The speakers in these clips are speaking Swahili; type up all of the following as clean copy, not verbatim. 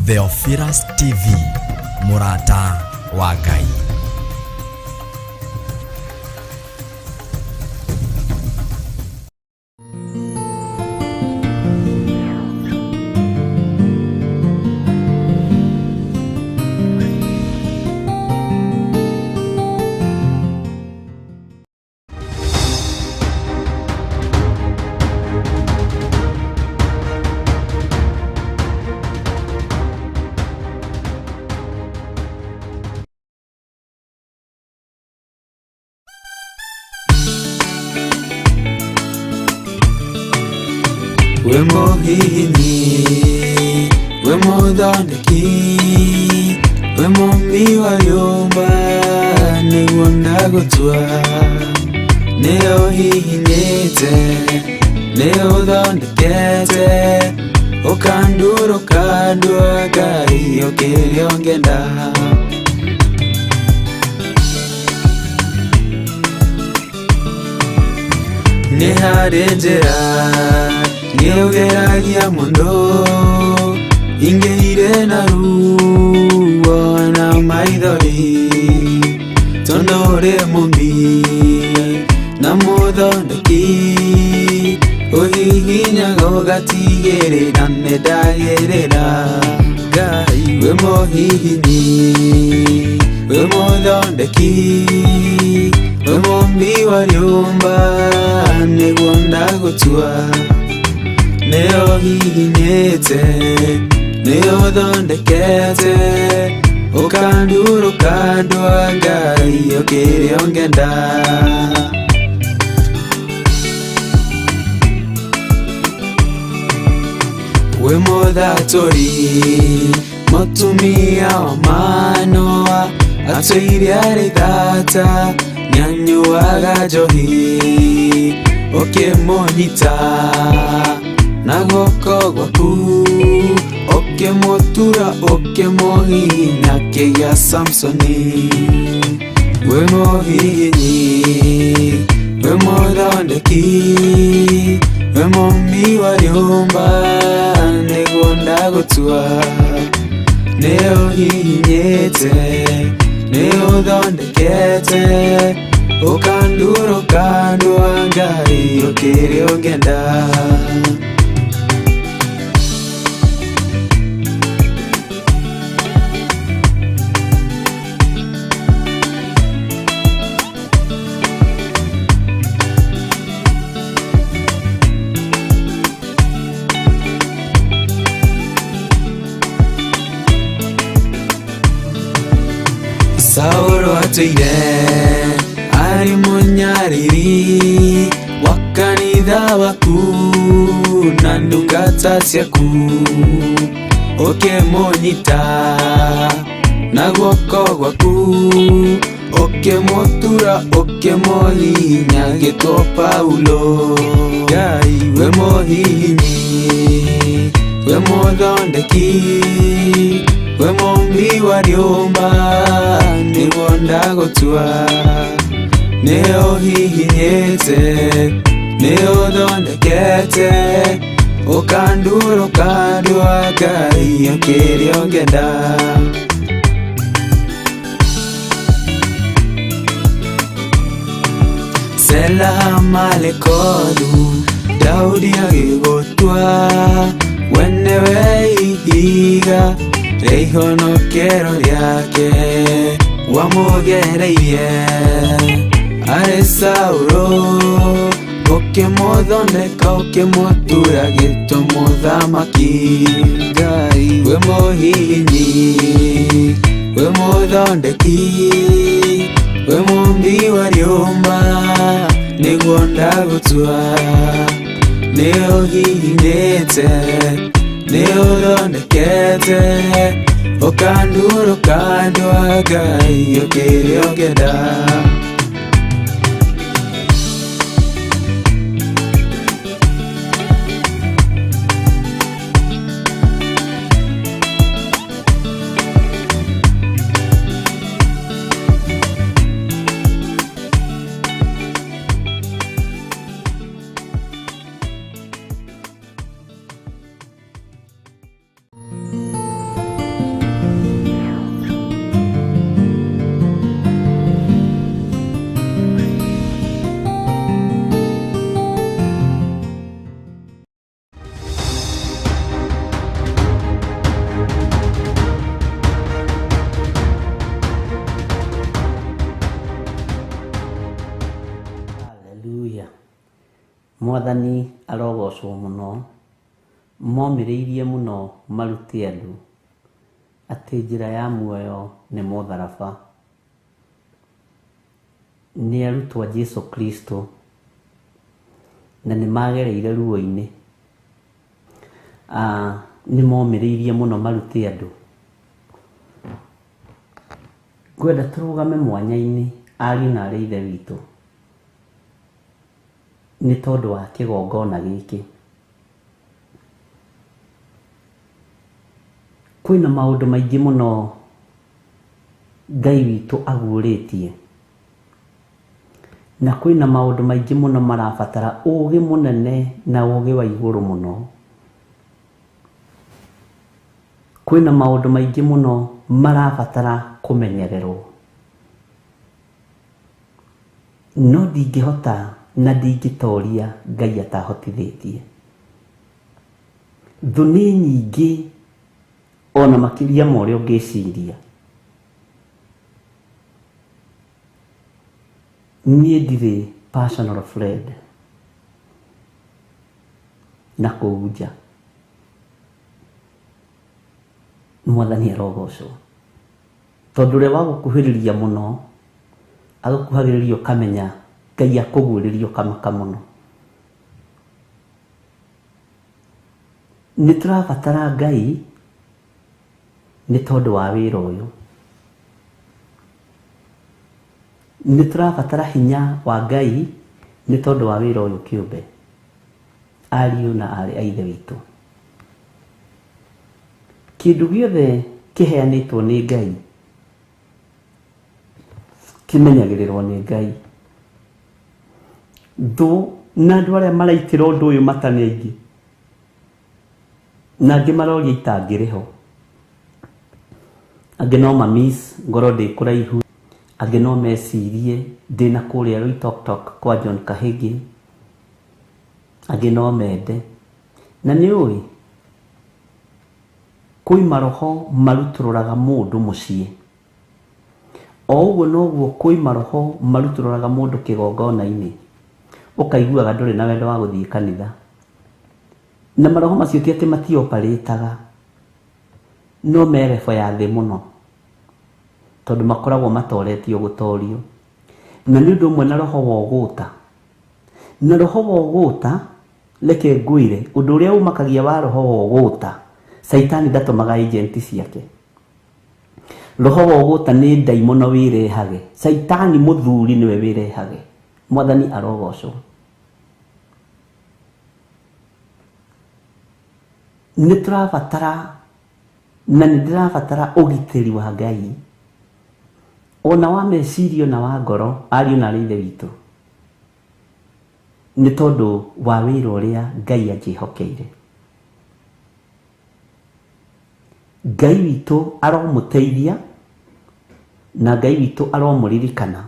Theophilus TV, Murata wa Ngai. We mohini, we modoneki, we mombi wa yomba, ne wondagotua, ne ohihinete, ne odondekete, okanduro kandua gai okere ongenda. Ne harejera Niogeragia mundo Ingeire na ruo na maithori Tondore mumbi na muthondeki Ohihinya gogatigere na nedagerera Ngai we mohihini we muthondeki we mumbi wa ryumba niguo ndagutua Neo hihinete, neo dhondekete Okanduro kandua Ngai okere ongenda We modhatori, motumia wa manoa Atoiri arithata, nyanyu agajohi Oke monita Nagoko gwaku Oke motura, oke mohihinya Keya Samsoni We mohihini We modhondeki We mombi wa ryumba Niguo ndagutua Neo hihinyete Neo dhondekete Okanduro kandua Ngai okere ongenda Sauro atuire ari munyariri wakanitha waku na ndungata ciaku oke monyita na guoko gwaku oke motura oke mohihinya gitwo Paulo Ngai we mohihini we muthondeki we mombi wa ryumba niguo ndagutua Neo hihinyete Neo dhondekete Okanduro kandua Ngai okere ongenda Sela malekodu Daudi agigotua Wenewe ihiga Reihonokero ryake Wamugereiye Are Sauro Oke mothondeka oke motura gito muthamaki Ngai we mohihini we muthondeki we mumbi wa ryumba niguo ndagutua Neo hihinyete Neo dhondekete Okanduro kandua Ngai okere ongenda Hallelujah. Mwathani arogocwo muno momĩrĩirie muno marute andu atĩ njĩra ya muoyo nĩ mũtharaba. Nĩ arutwo a Jesu Kristo na nĩ magereire ruo-inĩ. Nĩ momĩrĩirie muno marute andu. Ngwenda tũrũgame mwanya-inĩ ariũ na arĩ ithe witũ nĩ tondũ wa kĩgongona gĩkĩ. Kwĩna maũndũ maingĩ mũno Ngai witũ aguũrĩtie, na kwĩna maũndũ maingĩ mũno marabatara ũũgĩ mũnene na ũũgĩ wa igũrũ mũno. Kwĩna maũndũ maingĩ mũno marabatara kũmenyererwo, no ndingĩhota na ndingĩtoria Ngai atahotithĩtie. Thũ nĩ nyingĩ ona makĩria ma ũrĩa ũngĩciria. Niĩ ndirĩ personal friend na kũu nja. Mwathani arogocwo, tondũ ũrĩa wagũkuhĩrĩria mũno agũkuhagĩrĩria ũkamenya Ngai akũguũrĩria ũkamaka mũno. Nĩ tũrabatara Ngai nĩ tondũ wa wĩra ũyũ. Nĩ tũrabatara hinya wa Ngai nĩ tondũ wa wĩra ũyũ kĩũmbe. Ariũ na arĩ a ithe witũ, kĩndũ gĩothe kĩheanĩtwo nĩ Ngai kĩmenyagĩrĩrwo nĩ Ngai. Thũ na andũ arĩa maraitĩra ũndũ ũyũ matane aingĩ, na angĩ maroria itangĩrĩho. Angĩ no mamiss ngoro ndĩ kũraihu, angĩ no mecirie ndĩ na kũrĩa Loitoktok kwa John Kahĩgi, angĩ no mende. Na nĩ ũĩ kwĩ maroho marutũrũraga mũndũ mũciĩ, o ũguo noguo kwĩ maroho marutũrũraga mũndũ kĩgongona-inĩ, ũkaiguaga ndũrĩ na wendo wa gũthiĩ kanitha. Na maroho macio ti atĩ matioparĩtaga, no me level ya thĩ mũno, tondũ makoragwo matoretio gũtorio. Na nĩ ũndũ ũmwe na roho wa ũgũta. Na roho wa ũgũta, reke ngwĩre ũndũ ũrĩa umakagia wa roho wa ũgũta, Saitani ndatũmaga agenti ciake. Roho wa ũgũta nĩ ndaimono wĩrehage, Saitani mũthuri nĩwe wĩrehage. Mwathani arogocwo. Nĩ tũrabatara na nĩ ndĩrabatara ũgitĩri wa Ngai, ona wa meciria na wa ngoro, ariũ na arĩ ithe witũ, nĩ tondũ wa wĩra ũrĩa Ngai anjĩhokeire. Ngai witũ aromũteithia na Ngai witũ aromũririkana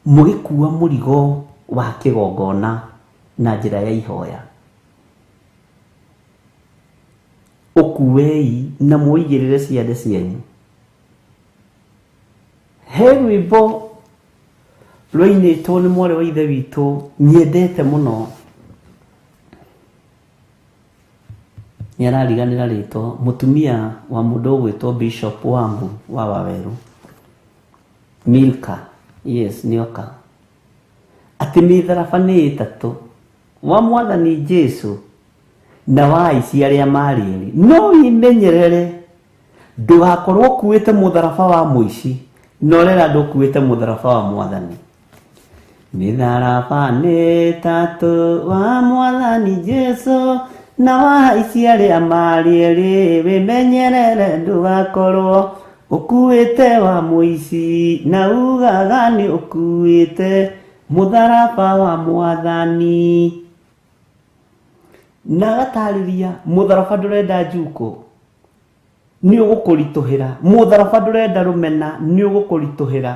mũgĩkua mũrigo wa kĩgongona na njĩra ya ihoya. Ũkuei na mũigĩrĩre ciande cianyu. He rwĩmbo rũinĩtwo nĩ mwarĩ wa ithe witũ nyendete mũno, nĩ arariganĩra rĩtwa, mũtumia wa mũndũ ũgwĩtwo Bishop Wambu wa Waweru, Milka, yes nĩoka, atĩ mĩtharaba nĩ ĩtatũ, wa Mwathani Jesu na wa aici arĩa marĩ erĩ. No imenyerere ndũgakorwo ũkuĩte mũtharaba wa mũici, no rera ndũkuĩte mũtharaba wa Mwathani. Mĩtharaba nĩ ĩtatũ, wa Mwathani Jesu na wa aici arĩa marĩ erĩ, wĩmenyerere ndũgakorwo ũkuĩte wa mũici na ugaga nĩ ũkuĩte mũtharaba wa Mwathani. Na gatarĩria mũtharaba ndũrenda njuko, nĩ ũgũkũritũhĩra. Mũtharaba ndũrenda rũmena, nĩ ũgũkũritũhĩra.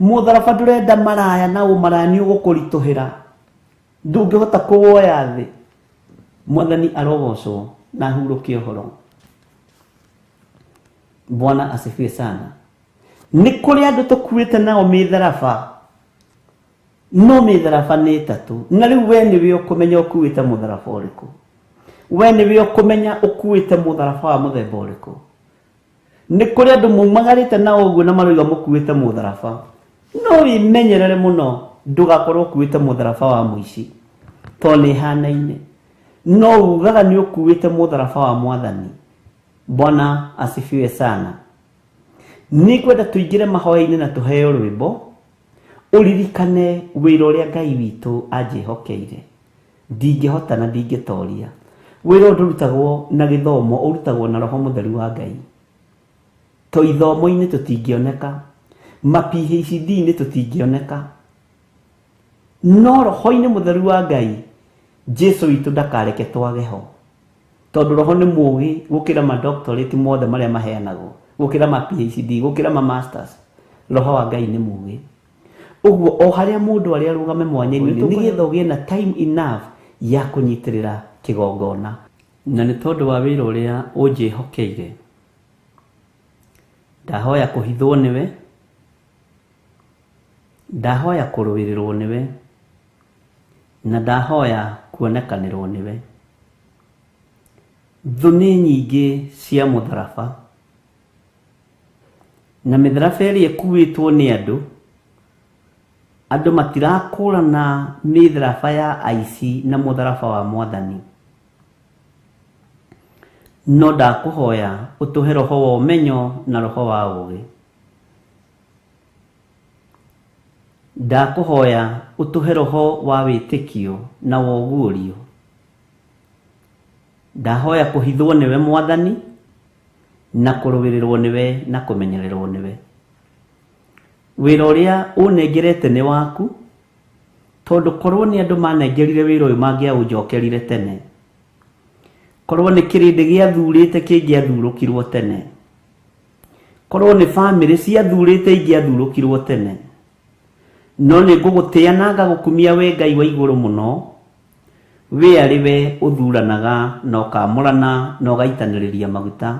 Mũtharaba ndũrenda maraya na ũmaraya, nĩ ũgũkũritũhĩra. Ndũngĩhota kũwoya thĩ. Mwathani arogocwo na hurũke ũhoro. Bwana asifiwe sana. Nĩ kũrĩ andũ tũkuĩte nao mĩtharaba, no mĩtharaba nĩ ĩtatũ, na rĩu we nĩwe ũkũmenya ũkuĩte mũtharaba ũrĩkũ, we nĩwe ũkũmenya ũkuĩte mũtharaba wa mũthemba ũrĩkũ. Nĩ kũrĩ andũ maumagarĩte na ũguo na marauga mũkuĩte mũtharaba, no wĩmenyerere mũno ndũgakorwo ũkuĩte mũtharaba wa mũici, to nĩ hanaine. No ugaga nĩ ũkuĩte mũtharaba wa Mwathani. Bwana asifiwe sana. Nĩ kwenda tũingĩre mahoya-inĩ na tũheo rwĩmbo, ũririkane wĩra ũrĩa Ngai witũ anjĩhokeire. Ndingĩhota na ndingĩtoria. Wĩra ũyũ ndũrutagwo na gĩthomo, ũrutagwo na Roho Mũtheru wa Ngai. To ithomo-inĩ tũtingĩoneka, ma-PhD-inĩ tũtingĩoneka, no Roho-inĩ Mũtheru wa Ngai Jesu witũ ndakareke twage ho, tondũ Roho nĩ mũũgĩ gũkĩra ma-doctorate mothe marĩa maheanagwo, gũkĩra ma-PhD, gũkĩra ma-masters. Roho wa Ngai nĩ mũũgĩ. Ũguo o harĩa mũndũ arĩ arũgame mwanya-inĩ nĩgetha ũgĩe na time enough ya kũnyitĩrĩra kĩgongona. Na nĩ tondũ wa wĩra ũrĩa ũnjĩhokeire, ndahoya kũhithwo nĩwe, ndahoya kũrũĩrĩrwo nĩwe, na ndahoya kuonekanĩrwo nĩwe. Thũ nĩ nyingĩ cia mũtharaba, na mĩtharaba ĩrĩa ĩkuĩtwo nĩ andũ matirakũrana mĩtharaba ya aici na mũtharaba wa Mwathani. No ndakũhoya ũtũhe roho wa ũmenyo na roho wa ũũgĩ. Ndakũhoya ũtũhe roho wa wĩtĩkio na woguũrio. Ndahoya kũhithwo nĩwe Mwathani, na kũrũĩrĩrwo nĩwe na kũmenyererwo nĩwe. Wĩra ũrĩa ũnengerete nĩ waku, tondũ korwo nĩ andũ manengerire wĩra ũyũ mangĩaũnjokerire tene. Korwo nĩ kĩrĩndĩ gĩathurĩte kĩngĩathurũkirwo tene. Korwo nĩ bamĩrĩ ciathurĩte ingĩathurũkirwo tene. No nĩ ngũgũtĩa na ngagũkumia we Ngai wa igũrũ mũno, we arĩ we ũthuranaga na ũkamũrana na ũgaitanĩrĩria maguta.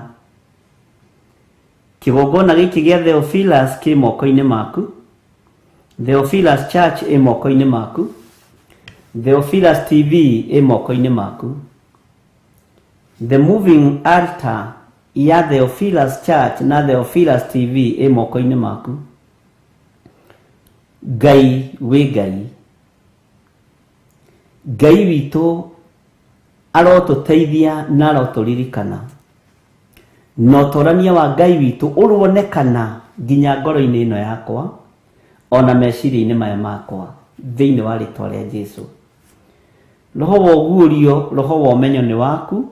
Kĩgongona gĩkĩ gĩa Theophilus kĩ moko-inĩ maku. Theophilus Church ĩ moko-inĩ maku. Theophilus TV ĩ moko-inĩ maku. The moving altar ya Theophilus Church na Theophilus TV ĩ moko-inĩ maku. Ngai wĩ Ngai. Ngai witũ arotũteithia na arotũririkana. Na ũtorania wa Ngai witũ ũronekana nginya ngoro-inĩ ĩno yakwa, ona meciria-inĩ maya makwa, thĩinĩ wa rĩtwa rĩa Jesu. Roho wa ũguũrio, roho wa ũmenyo nĩ waku.